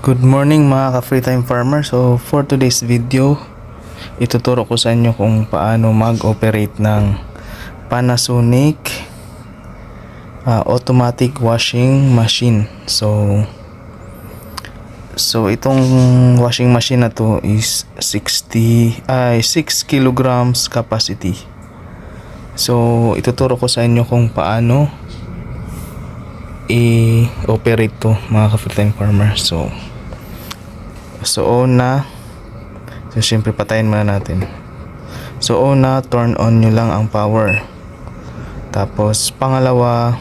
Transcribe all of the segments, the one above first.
Good morning mga ka-free time farmer. So for today's video, ituturo ko sa inyo kung paano mag-operate ng Panasonic automatic washing machine. So itong washing machine na to is 6 kilograms capacity. So ituturo ko sa inyo kung paano i-operate to mga ka-free time farmer. So una, syempre patayin muna natin. So una, turn on nyo lang ang power. Tapos pangalawa,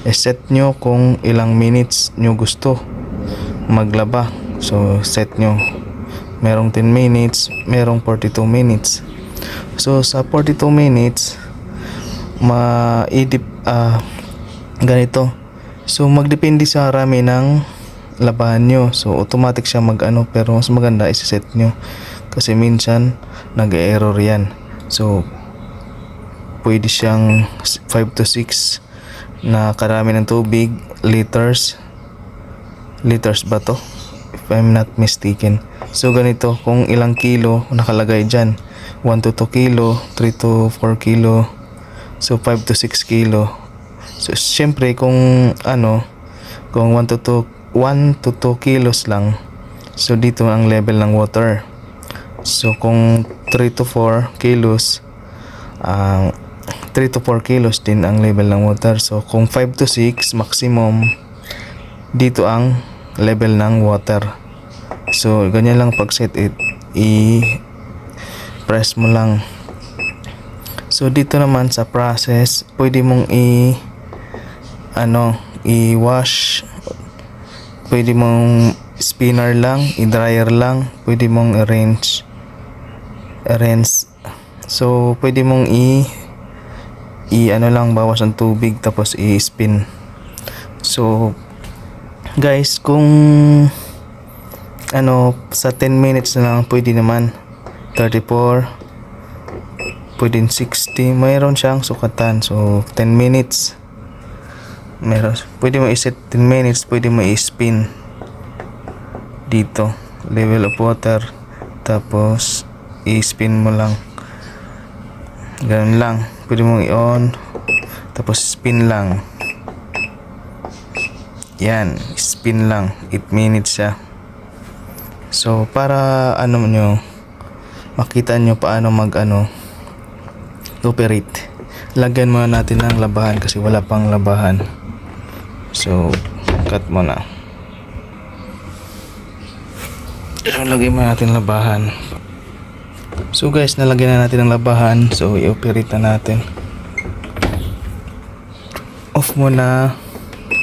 set nyo kung ilang minutes nyo gusto maglaba. So set nyo, merong 10 minutes, merong 42 minutes. So sa 42 minutes ganito. So magdepende sa rami ng labahan nyo. So automatic siya pero mas maganda isa-set nyo kasi minsan nag-error yan. So pwede siyang 5 to 6 na karami ng tubig, liters ba to, if I'm not mistaken. So ganito, kung ilang kilo nakalagay dyan, 1 to 2 kilo, 3 to 4 kilo, so 5 to 6 kilo. So syempre kung 1 to 2 kilos lang, so dito ang level ng water. So kung 3 to 4 kilos, 3 to 4 kilos din ang level ng water. So kung 5 to 6 maximum, dito ang level ng water. So ganyan lang pag set it, i-press mo lang. So dito naman sa process, pwede mong i-wash, pwede mong spinner lang, i-dryer lang, pwede mong rinse. So pwede mong bawas ang tubig tapos i-spin. So guys, kung sa 10 minutes na lang, pwede naman 34, pwede 60, mayroon siyang sukatan. So 10 minutes pwede mo i-set 10 minutes, pwede mo i-spin dito, level of water, tapos i-spin mo lang, ganun lang. Pwede mo i-on tapos spin lang, yan, spin lang, 8 minutes siya. So para makita nyo paano operate, lagyan muna natin ng labahan kasi wala pang labahan. So cut mo na. Lagyan mo natin labahan. So guys, nalagyan na natin ng labahan. So i-operate na natin. Off muna,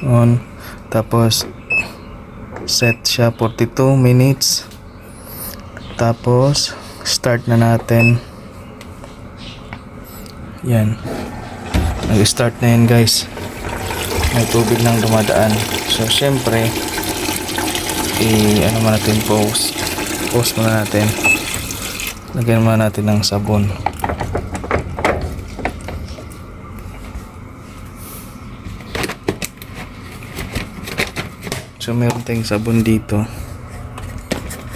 on, tapos set siya 42 minutes. Tapos start na natin. Yan, nag-start na yan guys. May tubig nang dumadaan. So syempre pause muna natin. Lagyan muna natin ng sabon. So meron tayong sabon dito.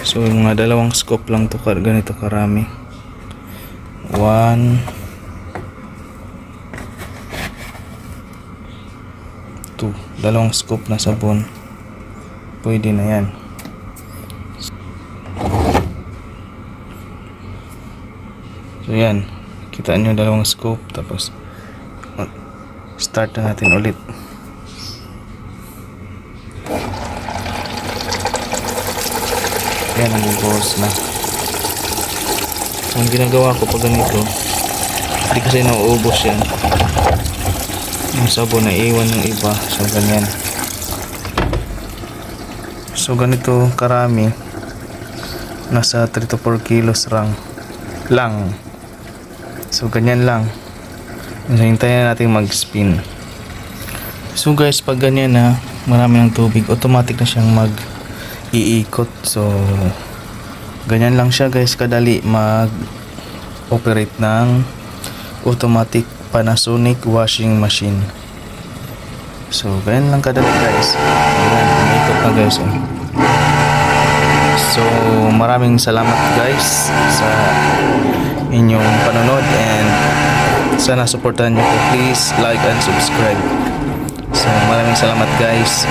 So mga 2 scoop lang to, ganito karami. 1, 2, 2 scoop na sabon. Pwede na yan. So yan, kita nyo 2 scoop. Tapos start na natin ulit. Yan, nag-pause na. So ang ginagawa ko pag ganito, hindi kasi nauubos yan yung sabon, na iwan yung iba. So ganyan. So ganito karami, nasa 3 to 4 kilos lang. So ganyan lang. So hintayin natin mag-spin. So guys, pag ganyan na marami ng tubig, automatic na siyang mag-iikot. So ganyan lang siya guys, kadali mag-operate ng automatic Panasonic washing machine. So ganyan lang kadali guys. Ayan, umiikot na guys. So maraming salamat guys sa inyong panonood, and sana supportahan niyo po. Please like and subscribe. So maraming salamat guys.